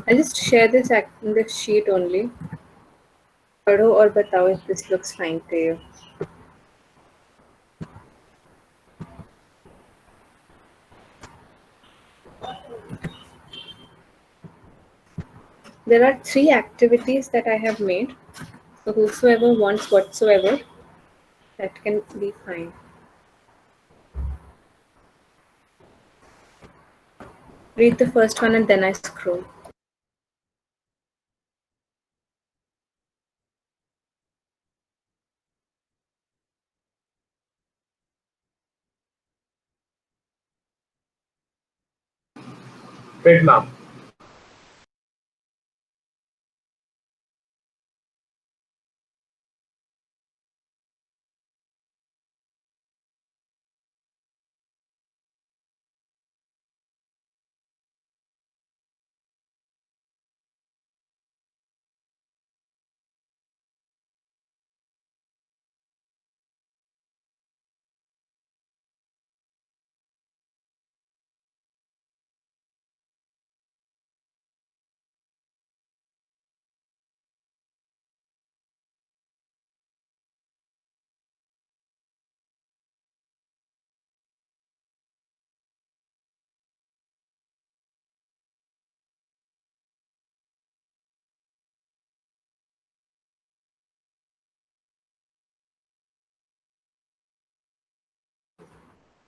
I just share this sheet only. पढ़ो और बताओ if this looks fine to you. There are 3 activities that I have made. So whosoever wants whatsoever, that can be fine. Read the first one and then I scroll. Read, ma'am.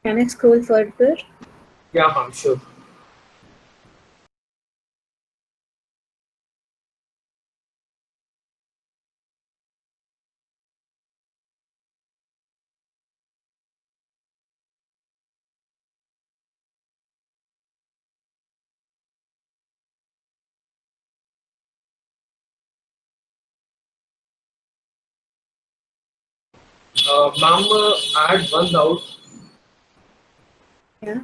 Can I scroll further? Yeah, ma'am, sure. Ma'am, I had one doubt. Yeah.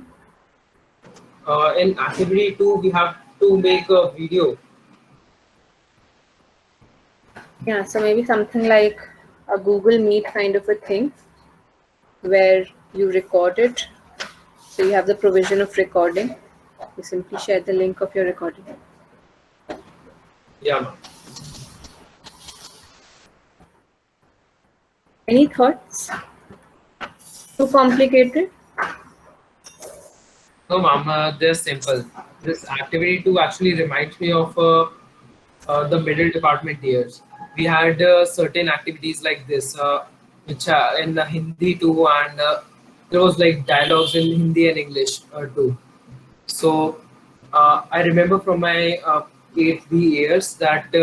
In activity 2, we have to make a video. Yeah, so maybe something like a Google Meet kind of a thing where you record it. So you have the provision of recording. You simply share the link of your recording. Yeah, ma'am. Any thoughts? Too complicated? No, ma'am, they're simple. This activity 2 actually reminds me of the middle department years. We had certain activities like this, which in the Hindi too, and there was like dialogues in Hindi and English too. So I remember from my 8th years that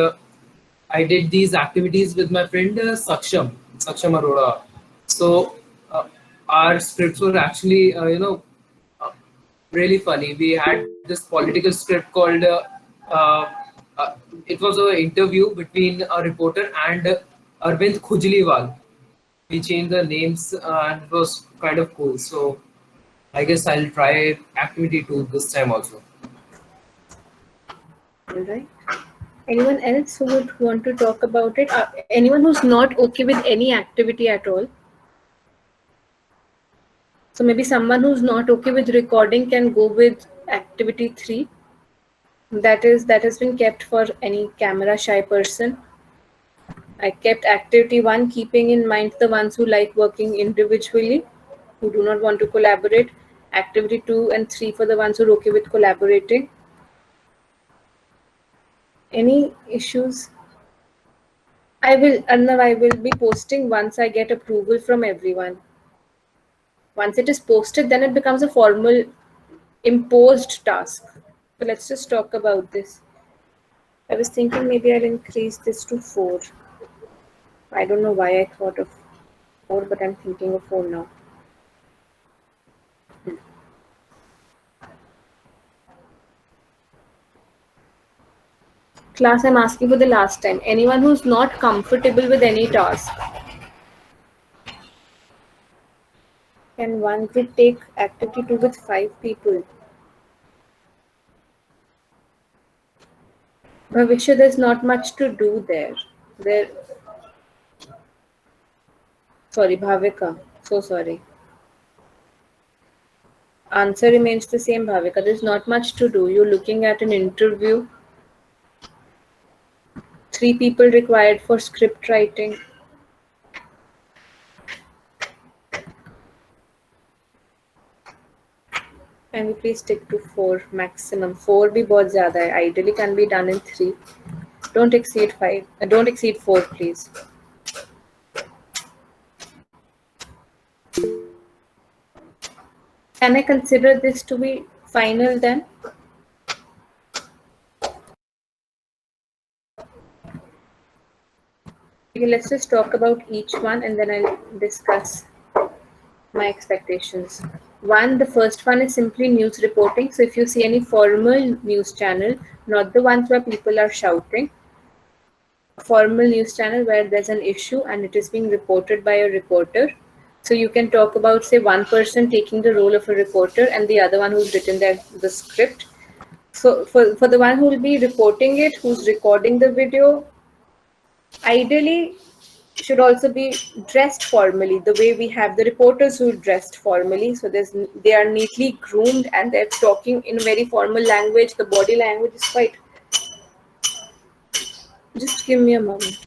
I did these activities with my friend Saksham Arora. So our scripts were actually, uh, really funny. We had this political script called. Uh, it was an interview between a reporter and Arvind Khujliwal. We changed the names and it was kind of cool. So I guess I'll try activity 2 this time also. All right. Anyone else who would want to talk about it? Anyone who's not okay with any activity at all? So maybe someone who's not okay with recording can go with activity 3. That has been kept for any camera shy person. I kept activity 1 keeping in mind the ones who like working individually, who do not want to collaborate. Activity 2 and 3 for the ones who are okay with collaborating. Any issues? I will be posting once I get approval from everyone. Once it is posted, then it becomes a formal imposed task. So let's just talk about this. I was thinking maybe I'll increase this to 4. I don't know why I thought of 4, but I'm thinking of 4 now. Class, I'm asking for the last time. Anyone who's not comfortable with any task, can one group take activity 2 with 5 people? Bhavishya, there's not much to do there. There, sorry, Bhavika. So sorry. Answer remains the same, Bhavika. There's not much to do. You're looking at an interview. 3 people required for script writing. Can we please stick to 4 maximum? 4 भी बहुत ज़्यादा है. Ideally can be done in 3. Don't exceed 5. Don't exceed 4, please. Can I consider this to be final then? Okay, let's just talk about each one and then I'll discuss my expectations. One, the first one is simply news reporting. So if you see any formal news channel, not the ones where people are shouting, a formal news channel where there's an issue and it is being reported by a reporter. So you can talk about, say, one person taking the role of a reporter and the other one who's written the script. So for the one who will be reporting it, who's recording the video, ideally should also be dressed formally, the way we have the reporters who are dressed formally. So they are neatly groomed and they're talking in very formal language. The body language is quite. Just give me a moment.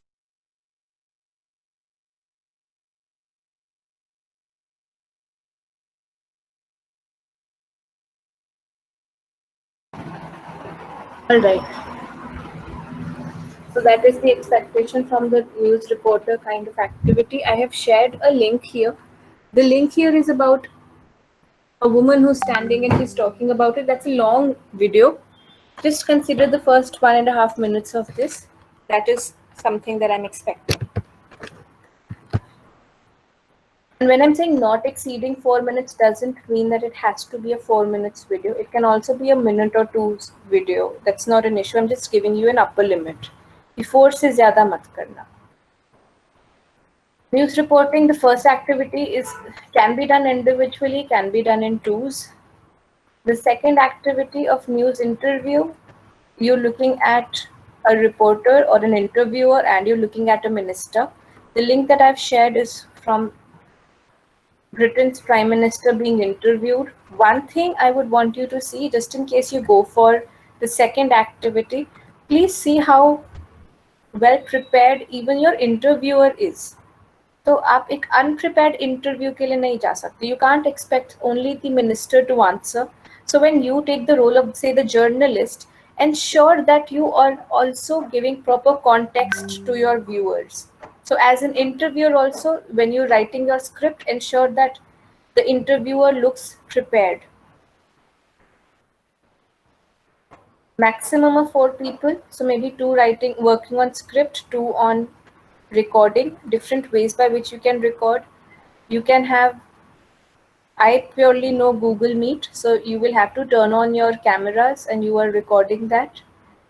All right. So that is the expectation from the news reporter kind of activity. I have shared a link here. The link here is about a woman who's standing and she's talking about it. That's a long video. Just consider the first 1.5 minutes of this. That is something that I'm expecting. And when I'm saying not exceeding 4 minutes doesn't mean that it has to be a 4 minutes video. It can also be a minute or two's video. That's not an issue. I'm just giving you an upper limit. Before se zyada mat karna. News reporting, the first activity can be done individually, can be done in twos. The second activity of news interview, you're looking at a reporter or an interviewer and you're looking at a minister. The link that I've shared is from Britain's Prime Minister being interviewed. One thing I would want you to see, just in case you go for the second activity, please see how well prepared even your interviewer is. तो आप एक unprepared interview के लिए नहीं जा सकते. You can't expect only the minister to answer. So when you take the role of, say, the journalist, ensure that you are also giving proper context to your viewers. So as an interviewer also, when you're writing your script, ensure that the interviewer looks prepared. Maximum of 4 people. So maybe 2 working on script, 2 on recording, different ways by which you can record. You can have, I purely know Google Meet, so you will have to turn on your cameras and you are recording that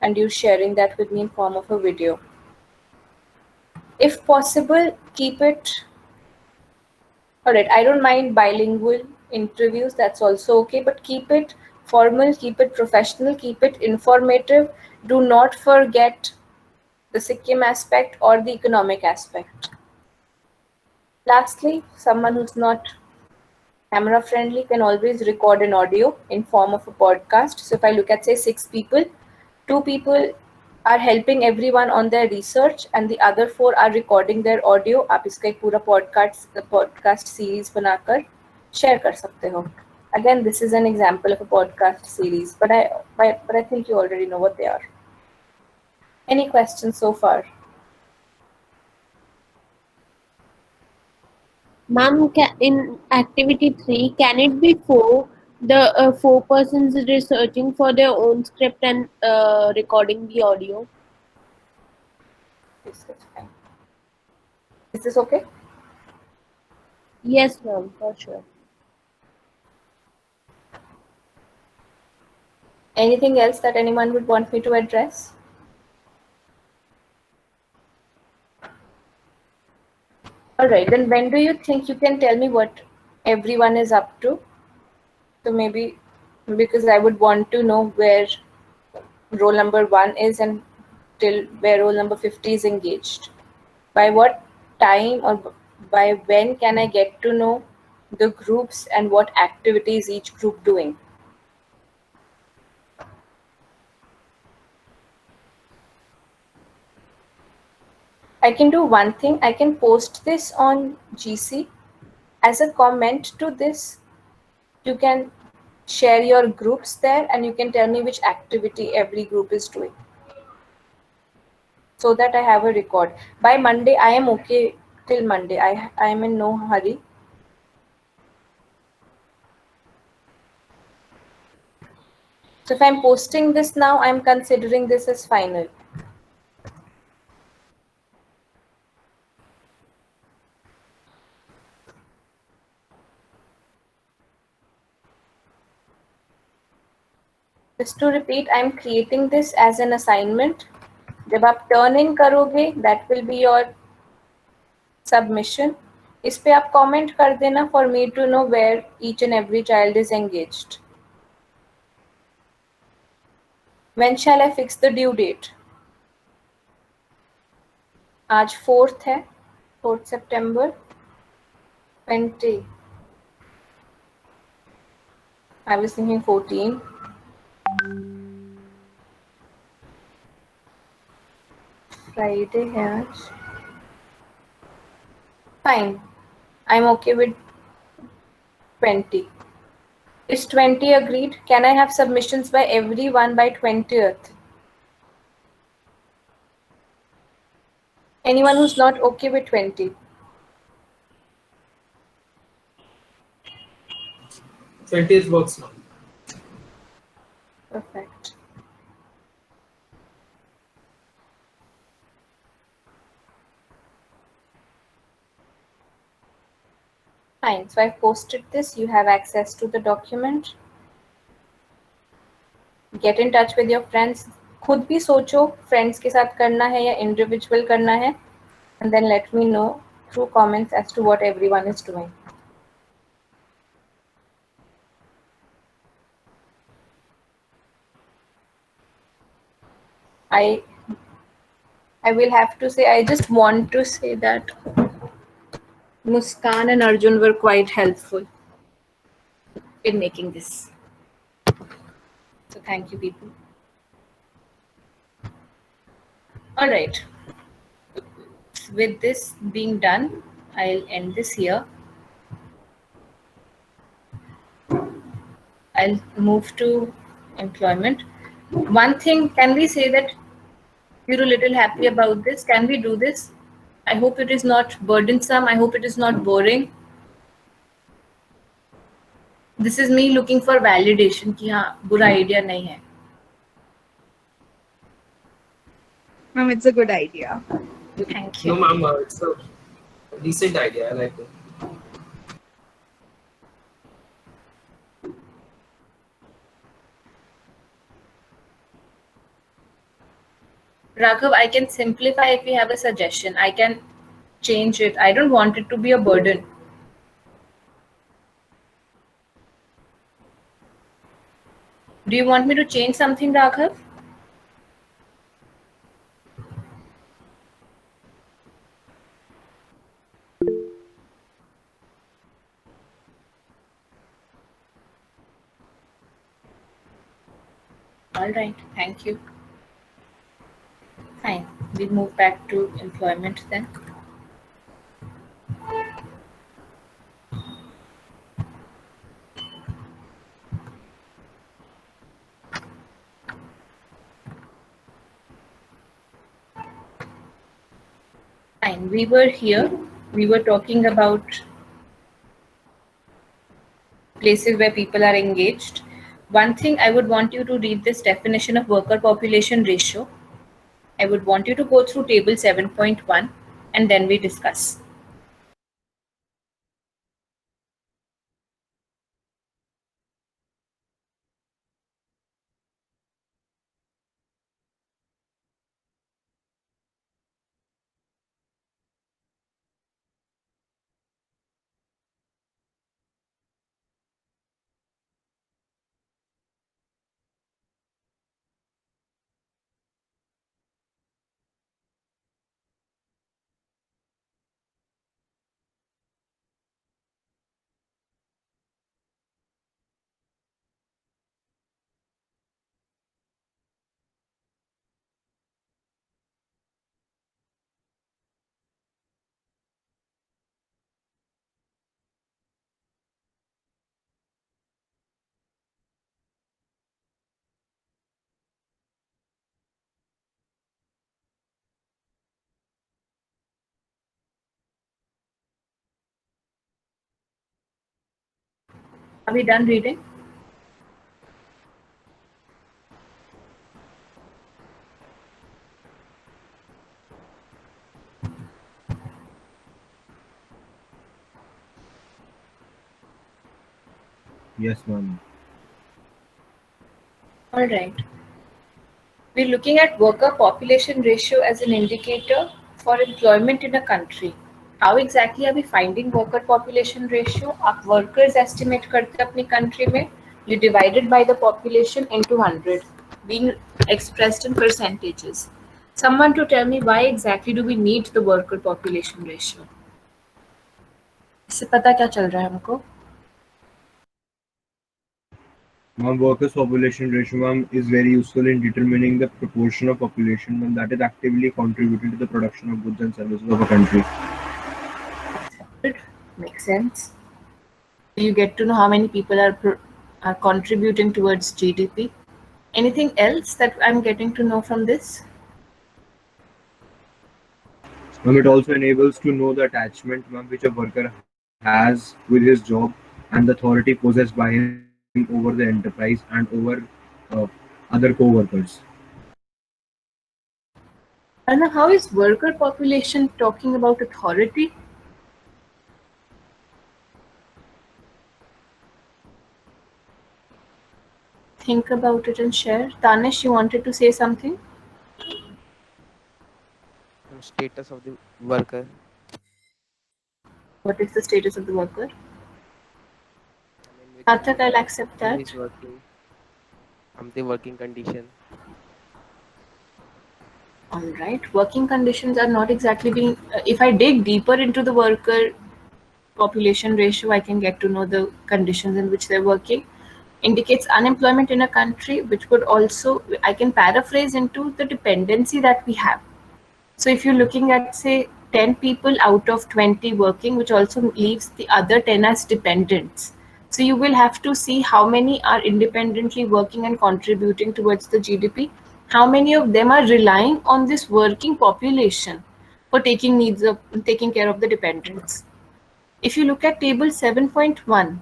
and you're sharing that with me in form of a video. If possible, keep it, all right, I don't mind bilingual interviews, that's also okay, but keep it formal, keep it professional, keep it informative. Do not forget the Sikkim aspect or the economic aspect. Lastly, someone who's not camera friendly can always record an audio in form of a podcast. So if I look at, say, 6 people, 2 people are helping everyone on their research and the other 4 are recording their audio. आप इसका एक पूरा podcast series बनाकर share कर सकते हो. Again, this is an example of a podcast series, but I think you already know what they are. Any questions so far? Ma'am, in activity 3, can it be 4? The 4 persons researching for their own script and recording the audio. Yes, that's fine. Is this okay? Yes, ma'am, for sure. Anything else that anyone would want me to address? All right, then when do you think you can tell me what everyone is up to? So maybe, because I would want to know where roll number 1 is and till where roll number 50 is engaged. By what time or by when can I get to know the groups and what activities each group doing? I can do one thing. I can post this on GC as a comment to this. You can share your groups there and you can tell me which activity every group is doing so that I have a record. By Monday, I am okay till Monday. I am in no hurry. So if I'm posting this now, I'm considering this as final. Just to repeat, I'm creating this as an assignment. जब आप turn in करोगे, that will be your submission. इस पे आप comment कर देना for me to know where each and every child is engaged. When shall I fix the due date? आज 4th है, 4th September 20. I was thinking 14. Friday है आज. Fine. I'm okay with 20. Is 20 agreed? Can I have submissions by everyone by 20th? Anyone who's not okay with 20? 20th works now. Perfect. Fine. So I've posted this. You have access to the document. Get in touch with your friends. खुद भी सोचो friends के साथ करना है या individual करना है, and then let me know through comments as to what everyone is doing. I will have to say, I just want to say that Muskan and Arjun were quite helpful in making this. So thank you, people. All right. With this being done, I'll end this here. I'll move to employment. One thing, can we say that you're a little happy about this? Can we do this? I hope it is not burdensome. I hope it is not boring. This is me looking for validation कि हाँ बुरा idea नहीं है. Ma'am, it's a good idea. Thank you. No, ma'am, it's a decent idea. I like it. Raghav, I can simplify if we have a suggestion. I can change it. I don't want it to be a burden. Do you want me to change something, Raghav? All right, thank you. Fine, we'll move back to employment then. Fine, we were here. We were talking about places where people are engaged. One thing I would want you to read this definition of worker population ratio. I would want you to go through table 7.1 and then we discuss. Are we done reading? Yes, ma'am. All right. We're looking at worker population ratio as an indicator for employment in a country. How exactly are we finding worker population ratio? आप workers estimate करते हैं अपनी country में. You divide it by the population into 100, being expressed in percentages. Someone to tell me why exactly do we need the worker population ratio? इससे पता क्या चल रहा है हमको? Ma'am, workers population ratio, ma'am, is very useful in determining the proportion of population, ma'am, that is actively contributing to the production of goods and services of a country. It makes sense. You get to know how many people are contributing towards GDP. Anything else that I'm getting to know from this? Ma'am, it also enables to know the attachment, ma'am, which a worker has with his job and the authority possessed by him over the enterprise and over uh, other co-workers. And how is worker population talking about authority? Think about it and share. Tanish, you wanted to say something? Status of the worker. What is the status of the worker? I mean, Sarthak, I'll accept who that. is working, the working condition. All right. Working conditions are not exactly being. If I dig deeper into the worker population ratio, I can get to know the conditions in which they're working. Indicates unemployment in a country, which would also, I can paraphrase into the dependency that we have. So if you're looking at, say, 10 people out of 20 working, which also leaves the other 10 as dependents. So you will have to see how many are independently working and contributing towards the GDP. How many of them are relying on this working population for taking care of the dependents. If you look at table 7.1,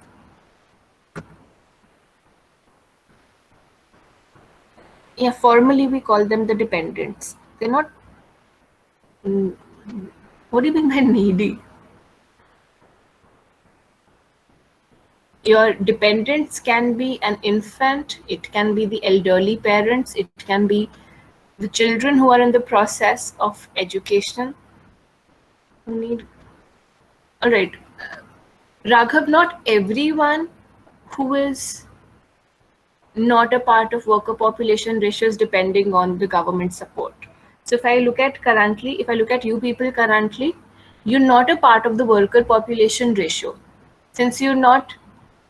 yeah, formally we call them the dependents. They're not. What do you mean by needy? Your dependents can be an infant, it can be the elderly parents, it can be the children who are in the process of education who need. All right, Raghav, not everyone who is not a part of worker population ratio is depending on the government support. So if I look at you people currently, you're not a part of the worker population ratio. Since you're not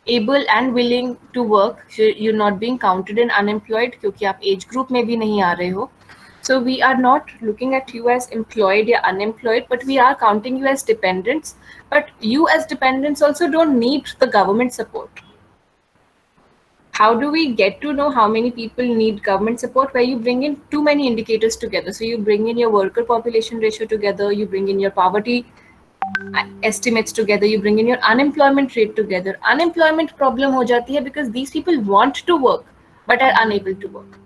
able and willing to work, you're not being counted in unemployed क्योंकि आप age group में भी नहीं आ रहे हो. So we are not looking at you as employed or unemployed, but we are counting you as dependents. But you as dependents also don't need the government support. How do we get to know how many people need government support? Where you bring in too many indicators together. So you bring in your worker population ratio together, you bring in your poverty estimates together, you bring in your unemployment rate together. Unemployment problem ho jati hai because these people want to work but are unable to work.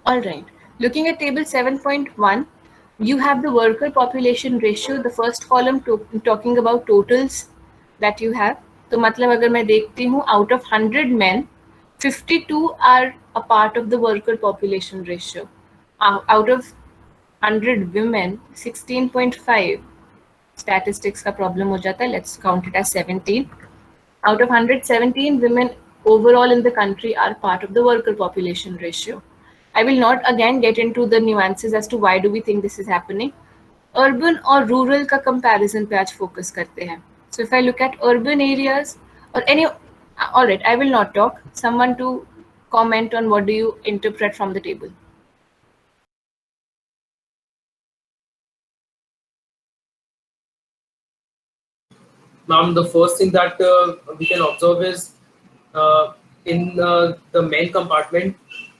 All right, looking at table 7.1, you have the worker population ratio, the first column talking about totals that you have. तो मतलब अगर मैं देखती हूँ out of 100 men, 52 are a part of the worker population ratio. Out of 100 women, 16.5 statistics का problem हो जाता है. Let's count it as 17. Out of 117 women overall in the country are part of the worker population ratio. I will not again get into the nuances as to why do we think this is happening. Urban or rural का comparison पे आज focus करते हैं. So if I look at urban areas or any, all right, I will not talk. Someone to comment on what do you interpret from the table. Ma'am, the first thing that we can observe is in the main compartment,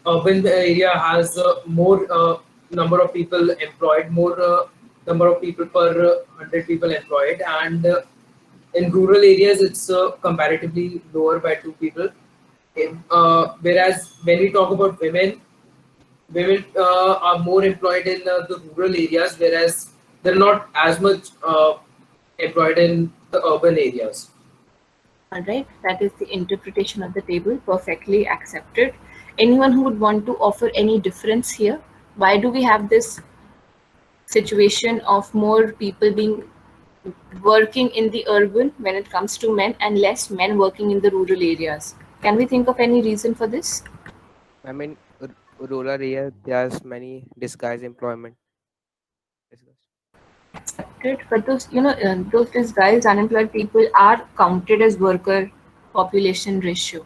urban area has more number of people employed, more number of people per 100 people employed, and in rural areas it's comparatively lower by 2 people. Whereas when we talk about women, women are more employed in the rural areas, whereas they're not as much employed in the urban areas. All right, that is the interpretation of the table, perfectly accepted. Anyone who would want to offer any difference here? Why do we have this situation of more people being working in the urban when it comes to men and less men working in the rural areas? Can we think of any reason for this? I mean, rural area, there's many disguised employment. Accepted, but those those disguised unemployed people are counted as worker population ratio.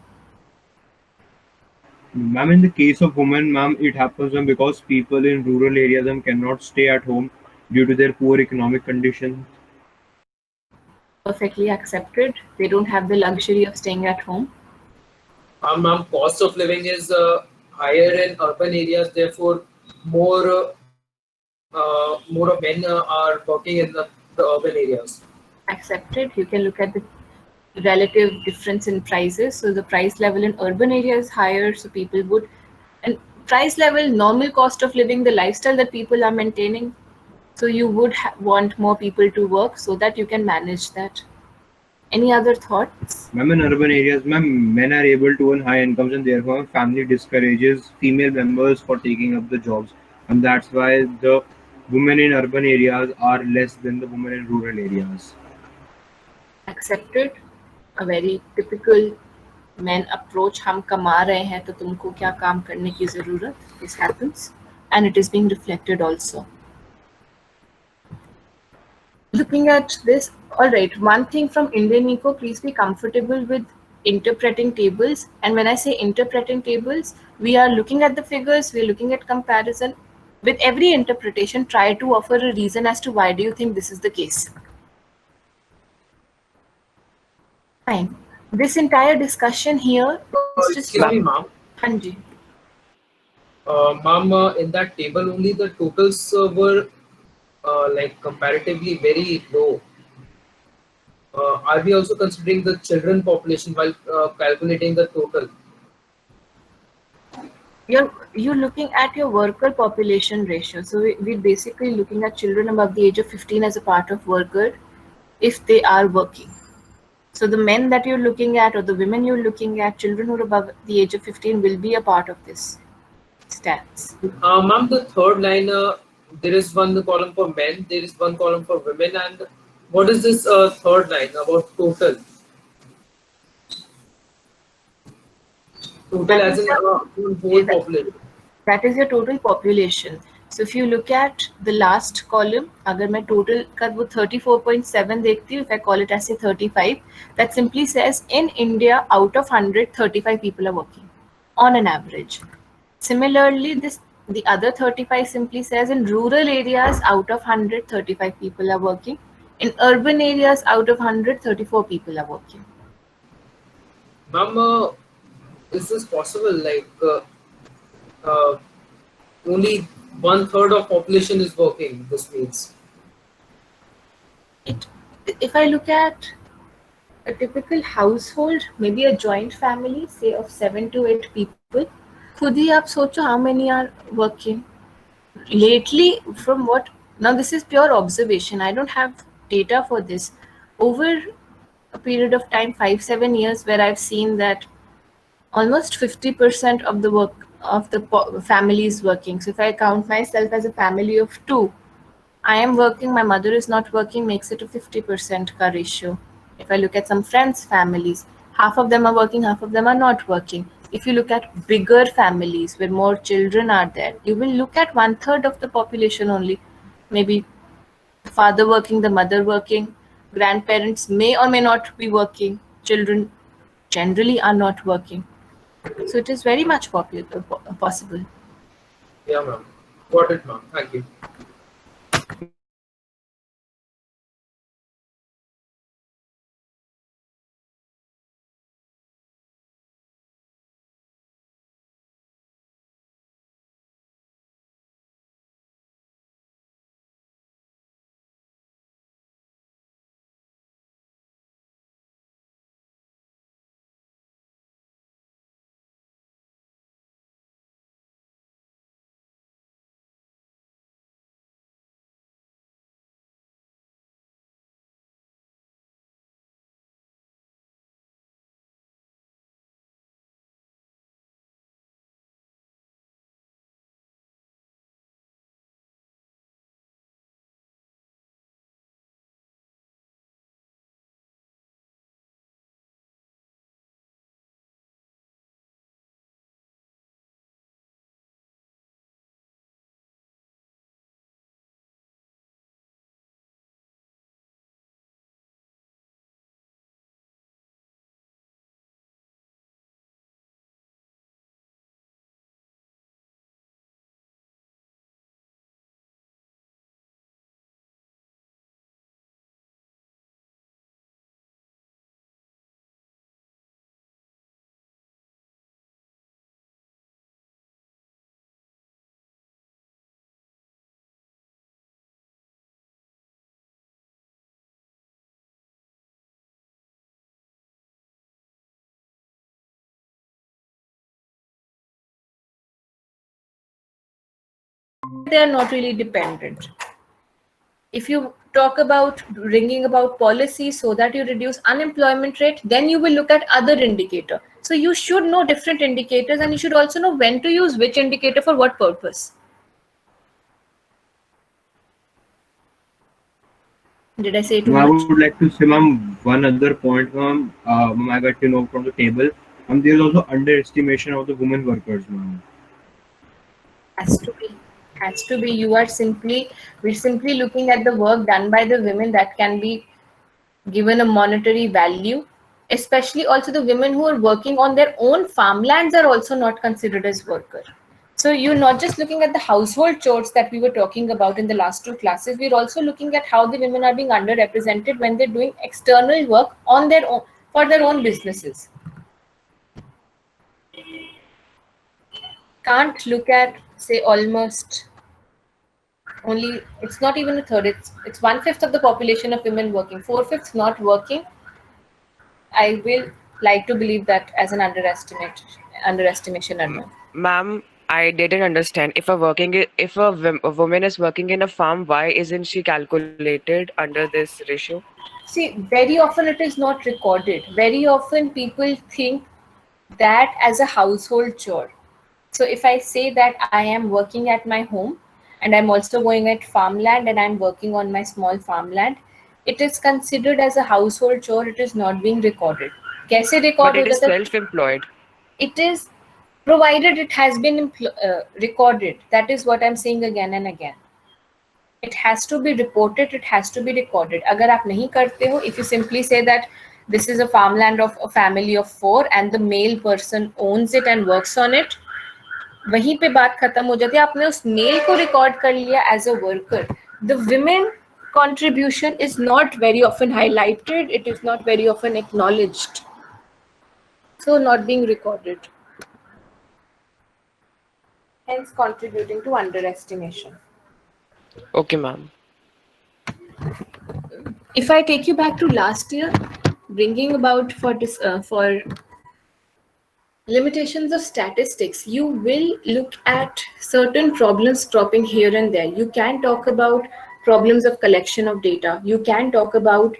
Ma'am, in the case of women, ma'am, it happens because people in rural areas cannot stay at home due to their poor economic conditions. Perfectly accepted. They don't have the luxury of staying at home. Cost of living is higher in urban areas, therefore more of men are working in the urban areas. Accepted. You can look at the relative difference in prices. So the price level in urban areas is higher, so people would, and price level, normal cost of living, the lifestyle that people are maintaining. So you would want more people to work so that you can manage that. Any other thoughts? Ma'am, in urban areas, ma'am, men are able to earn high incomes and therefore family discourages female members for taking up the jobs. And that's why the women in urban areas are less than the women in rural areas. Accepted. A very typical men approach, हम कमा रहे हैं तो तुमको क्या काम करने की ज़रूरत. This happens and it is being reflected also. Looking at this, all right, one thing from Indian Eco, please be comfortable with interpreting tables. And when I say interpreting tables, we are looking at the figures, we're looking at comparison. With every interpretation, try to offer a reason as to why do you think this is the case. Fine. This entire discussion here is just Excuse me, ma'am. Hanji. Ma'am, in that table only the totals were like comparatively very low. Are we also considering the children population while calculating the total? You're looking at your worker population ratio. So we're basically looking at children above the age of 15 as a part of worker if they are working. So the men that you're looking at or the women you're looking at, children who are above the age of 15 will be a part of this stats. Ma'am, the third line, there is one column for men, there is one column for women, and what is this third line about total? Total That as is in whole your, population. that is your total population. So if you look at the last column, अगर मैं total का वो 34.7 देखती हूँ, if I call it as say 35, that simply says in India out of 100, 35 people are working on an average. Similarly, the other 35 simply says in rural areas out of 100, 35 people are working. In urban areas out of 100, 34 people are working. Ma'am, is this possible? Like uh, only one third of population is working. This means. If I look at a typical household, maybe a joint family, say of 7 to 8 people, खुद ही आप सोचो how many are working. Lately, from what, now this is pure observation, I don't have data for this. Over a period of time, 5-7 years, where I've seen that almost 50% of the work of the family is working. So if I count myself as a family of 2, I am working, my mother is not working, makes it a 50% ka ratio. If I look at some friends' families, half of them are working, half of them are not working. If you look at bigger families where more children are there, you will look at 1/3 of the population only. Maybe the father working, the mother working, grandparents may or may not be working, children generally are not working. So it is very much possible. Yeah, ma'am. Got it, ma'am. Thank you. they are not really dependent. If you talk about bringing about policy so that you reduce unemployment rate, then you will look at other indicator. So you should know different indicators, and you should also know when to use which indicator for what purpose. Did I say too I much? would like to say, ma'am, one other point, ma'am. Ma'am, I got to know from the table. There is also underestimation of the women workers, ma'am. Has to be. Has to be. We're simply looking at the work done by the women that can be given a monetary value. Especially also the women who are working on their own farmlands are also not considered as worker. So you're not just looking at the household chores that we were talking about in the last two classes. We're also looking at how the women are being underrepresented when they're doing external work on their own for their own businesses. Can't look at, say, almost only, it's not even a third, it's 1/5 of the population of women working, 4/5 not working. I will like to believe that as an underestimation or no. Ma'am, I didn't understand. If a woman is working in a farm, why isn't she calculated under this ratio? See, very often it is not recorded. Very often people think that as a household chore. So if I say that I am working at my home and I'm also going at farmland and I'm working on my small farmland, it is considered as a household chore. It is not being recorded. कैसे But record it हो is जाता है? self-employed. It is provided it has been recorded. That is what I'm saying again and again. It has to be reported, it has to be recorded. अगर आप नहीं करते हो, if you simply say that this is a farmland of a family of 4 and the male person owns it and works on it, वहीं पे बात खत्म हो जाती है. आपने उस मेल को रिकॉर्ड कर लिया as a worker. The women contribution is not very often highlighted, it is not very often acknowledged, so not being recorded, hence contributing to underestimation. Okay, ma'am. If I take you back to last year, bringing about for this for limitations of statistics, you will look at certain problems cropping here and there. You can talk about problems of collection of data. You can talk about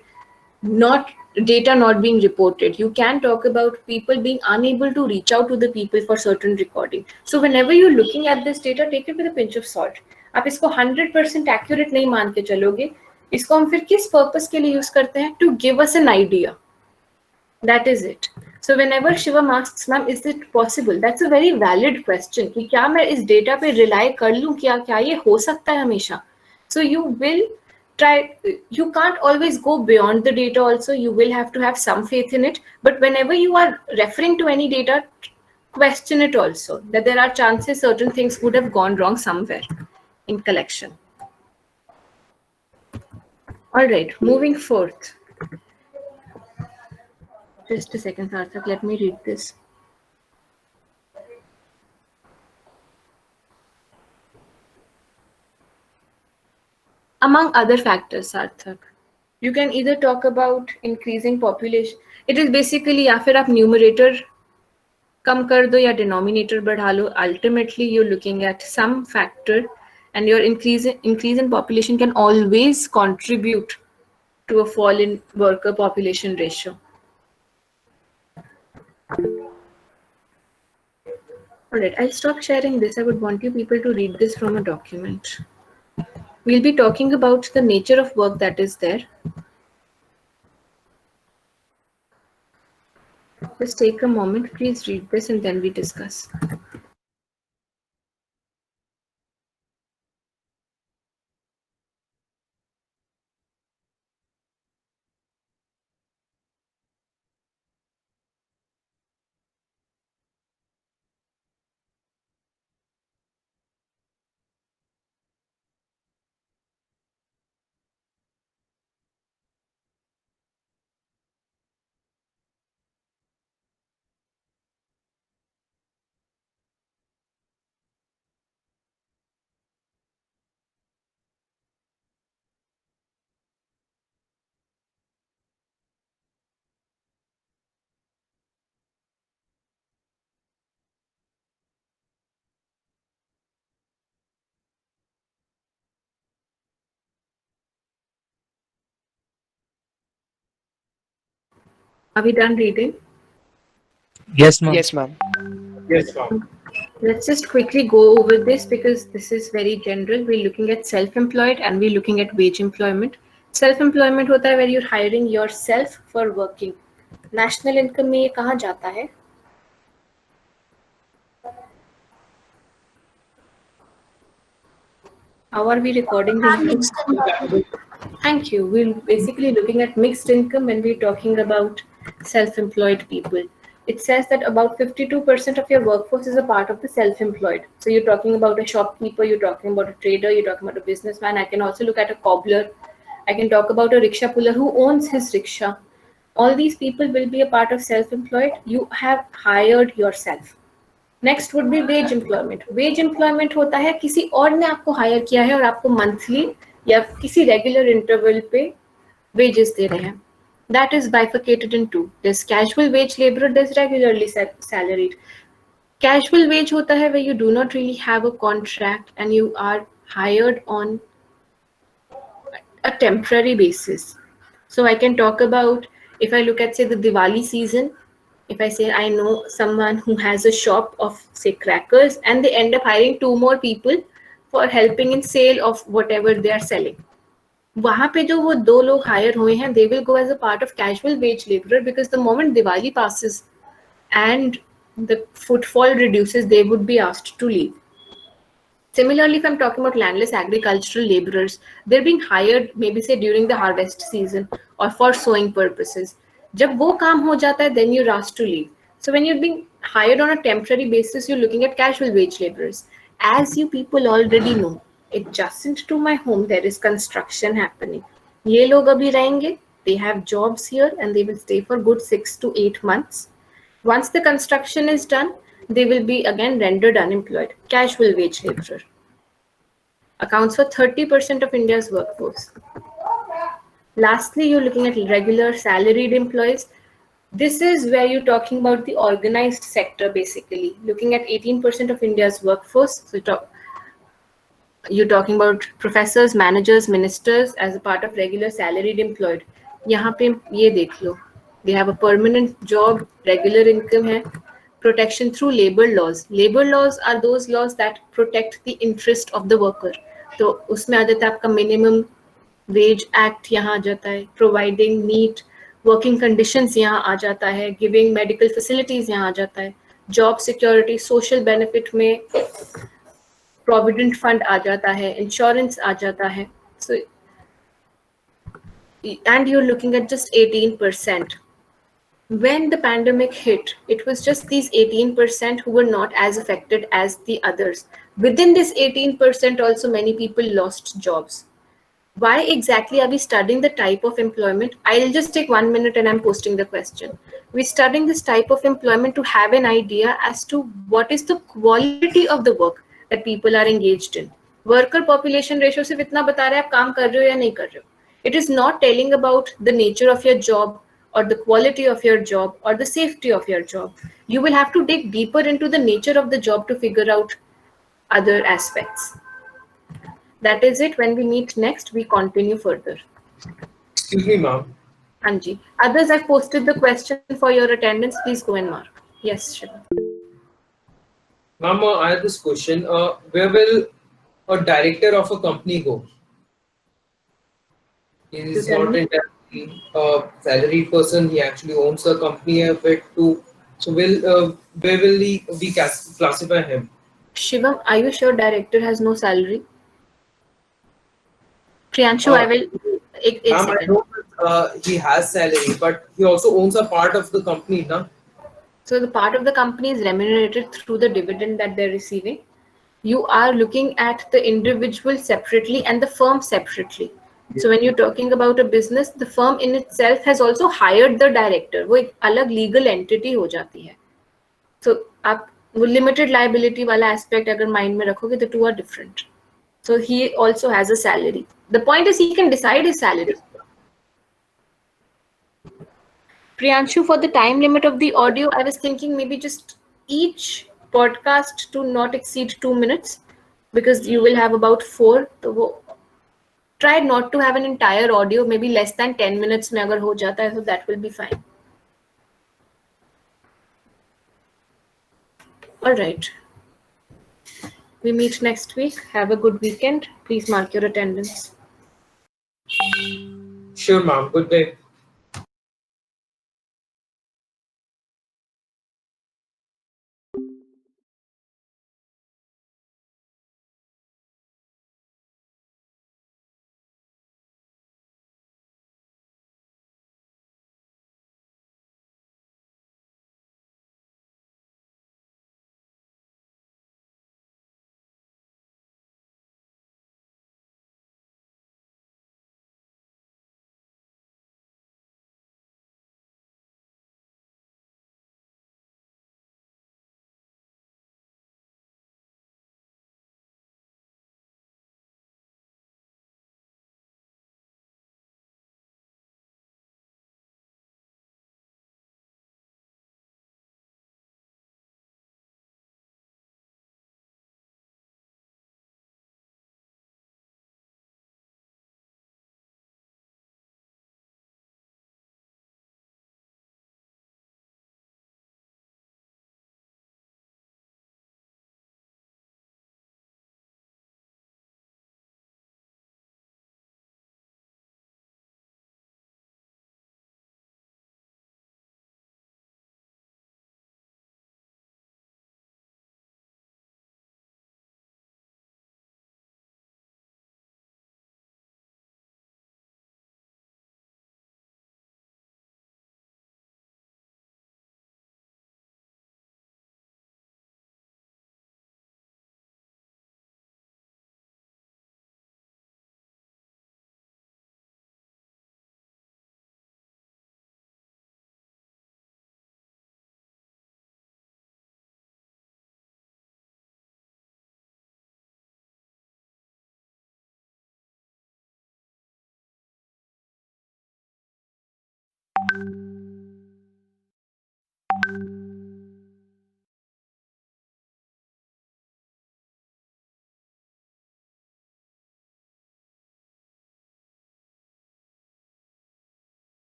not data not being reported. You can talk about people being unable to reach out to the people for certain recording. So whenever you're looking at this data, take it with a pinch of salt. आप इसको 100% accurate नहीं मान के चलोगे. इसको हम फिर किस purpose के लिए use करते हैं? To give us an idea. That is it. So whenever Shivam asks, ma'am, is it possible? That's a very valid question. कि क्या मैं इस data पे rely कर लूँ? क्या ये हो सकता है हमेशा? So you will try. You can't always go beyond the data. Also, you will have to have some faith in it. But whenever you are referring to any data, question it also. That there are chances certain things would have gone wrong somewhere in collection. All right, moving forth. Just a second, Sarthak, let me read this. Among other factors, Sarthak, you can either talk about increasing population. It is basically या फिर आप numerator कम कर दो या denominator बढ़ा लो. Ultimately, you're looking at some factor, and your increase in population can always contribute to a fall in worker population ratio. All right, I'll stop sharing this. I would want you people to read this from a document. We'll be talking about the nature of work that is there. Just take a moment, please read this and then we discuss. Are we done reading? Yes, ma'am. Yes, ma'am. Yes, ma'am. Let's just quickly go over this because this is very general. We're looking at self-employed and we're looking at wage employment. Self-employment होता है where you're hiring yourself for working. National income में ये कहाँ जाता है? How are we recording this? Thank you. We're basically looking at mixed income when we're talking about self-employed people. It says that about 52% of your workforce is a part of the self-employed. So you're talking about a shopkeeper, you're talking about a trader, you're talking about a businessman. I can also look at a cobbler. I can talk about a rickshaw puller who owns his rickshaw. All these people will be a part of self-employed. You have hired yourself. Next would be veg employment. Veg employment होता है किसी और ने आपको higher किया है और आपको मंथली या किसी रेगुलर इंटरवल पे वेजेस दे रहे हैं. That is bifurcated in two. This casual wage labourer, this regularly salaried. Casual wage होता है where you do not really have a contract and you are hired on a temporary basis. So I can talk about, if I look at say the Diwali season, if I say I know someone who has a shop of say crackers and they end up hiring 2 more people for helping in sale of whatever they are selling. वहाँ पे जो वो 2 लोग higher हुए हैं, they will go as a part of casual wage laborer because the moment Diwali passes and the footfall reduces, they would be asked to leave. Similarly, if I'm talking about landless agricultural laborers, they're being hired maybe say during the harvest season or for sowing purposes. जब वो काम हो जाता है, then you're asked to leave. So when you're being hired on a temporary basis, you're looking at casual wage laborers. As you people already know, adjacent to my home, there is construction happening. ये लोग अभी रहेंगे, they have jobs here and they will stay for good 6 to 8 months. Once the construction is done, they will be again rendered unemployed. Casual wage laborer accounts for 30% of India's workforce. Lastly, you're looking at regular salaried employees. This is where you're talking about the organized sector, basically. Looking at 18% of India's workforce. So you're talking about professors, managers, ministers as a part of regular salaried employed. यहाँ पे ये देख लो. They have a permanent job, regular income है. Protection through labor laws. Labor laws are those laws that protect the interest of the worker. तो उसमें आ जाता है आपका minimum वेज एक्ट यहाँ आ जाता है, प्रोवाइडिंग नीट वर्किंग कंडीशंस यहाँ आ जाता है, गिविंग मेडिकल फैसिलिटीज यहाँ आ जाता है, जॉब सिक्योरिटी, सोशल बेनिफिट में प्रोविडेंट फंड आ जाता है, इंश्योरेंस आ जाता है. So and you are looking at just 18%. When the pandemic hit, it was just these 18% who were not as affected as the others. Within this 18% also many people lost jobs. Why exactly are we studying the type of employment? I'll just take 1 minute and I'm posting the question. We're studying this type of employment to have an idea as to what is the quality of the work that people are engaged in. Worker population ratio सिर्फ इतना बता रहा है आप काम कर रहे हो या नहीं कर रहे हो. It is not telling about the nature of your job or the quality of your job or the safety of your job. You will have to dig deeper into the nature of the job to figure out other aspects. That is it. When we meet next, we continue further. Excuse me, ma'am. Anji. Others, I've posted the question for your attendance. Please go and mark. Yes, Shiva. Ma'am, I have this question. Where will a director of a company go? He is tell not me. entirely a salaried person. He actually owns the company a bit too. So where will we classify him? Shivam, are you sure director has no salary? Priyanshu, I will. Ek Ma'am, I second. know that, he has salary, but he also owns a part of the company, na? So the part of the company is remunerated through the dividend that they're receiving. You are looking at the individual separately and the firm separately. So when you're talking about a business, the firm in itself has also hired the director. वो एक अलग legal entity हो जाती है. So आप वो limited liability वाला aspect अगर mind में रखोगे, the two are different. So he also has a salary. The point is he can decide his salary. Priyanshu, for the time limit of the audio, I was thinking maybe just each podcast to not exceed 2 minutes because you will have about 4. So try not to have an entire audio, maybe less than 10 minutes mein agar ho jata hai, so that will be fine. All right. We meet next week. Have a good weekend. Please mark your attendance. Sure, ma'am. Good day.